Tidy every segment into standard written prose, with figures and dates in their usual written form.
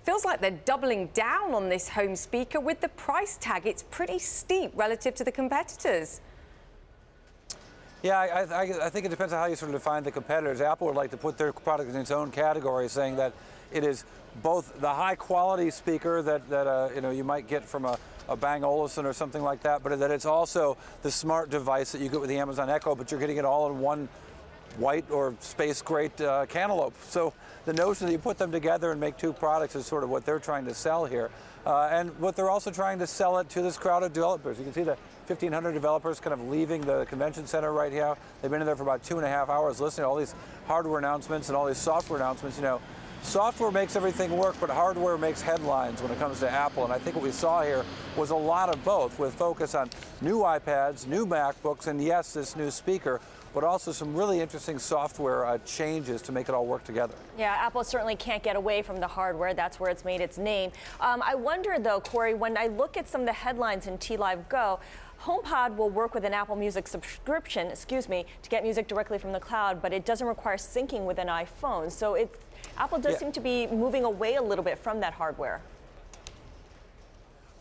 Feels like they're doubling down on this home speaker with the price tag. It's pretty steep relative to the competitors. Yeah, I think it depends on how you sort of define the competitors. Apple would like to put their product in its own category, saying that it is both the high-quality speaker that you might get from a Bang & Olufsen or something like that, but that it's also the smart device that you get with the Amazon Echo, but you're getting it all in one white or space-gray cantaloupe. So the notion that you put them together and make two products is sort of what they're trying to sell here. And what they're also trying to sell it to this crowd of developers. You can see the 1,500 developers kind of leaving the convention center right now. They've been in there for about 2.5 hours listening to all these hardware announcements and all these software announcements. You know, software makes everything work, but hardware makes headlines when it comes to Apple. And I think what we saw here was a lot of both, with focus on new iPads, new MacBooks, and yes, this new speaker, but also some really interesting software changes to make it all work together. Yeah, Apple certainly can't get away from the hardware. That's where it's made its name. I wonder, though, Cory, when I look at some of the headlines in TLive Go, HomePod will work with an Apple Music subscription, to get music directly from the cloud, but it doesn't require syncing with an iPhone. So Apple does seem to be moving away a little bit from that hardware.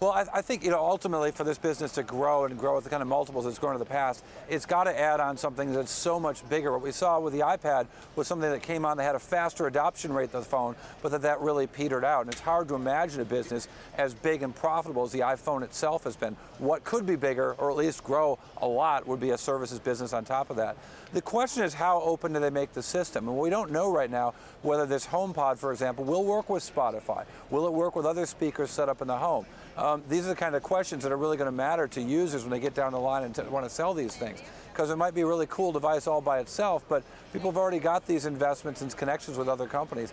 Well, I think, ultimately for this business to grow and grow with the kind of multiples it's grown in the past, it's got to add on something that's so much bigger. What we saw with the iPad was something that came on that had a faster adoption rate than the phone, but that really petered out. And it's hard to imagine a business as big and profitable as the iPhone itself has been. What could be bigger, or at least grow a lot, would be a services business on top of that. The question is, how open do they make the system? And we don't know right now whether this HomePod, for example, will work with Spotify. Will it work with other speakers set up in the home? These are the kind of questions that are really going to matter to users when they get down the line and want to sell these things. Because it might be a really cool device all by itself, but people have already got these investments and connections with other companies.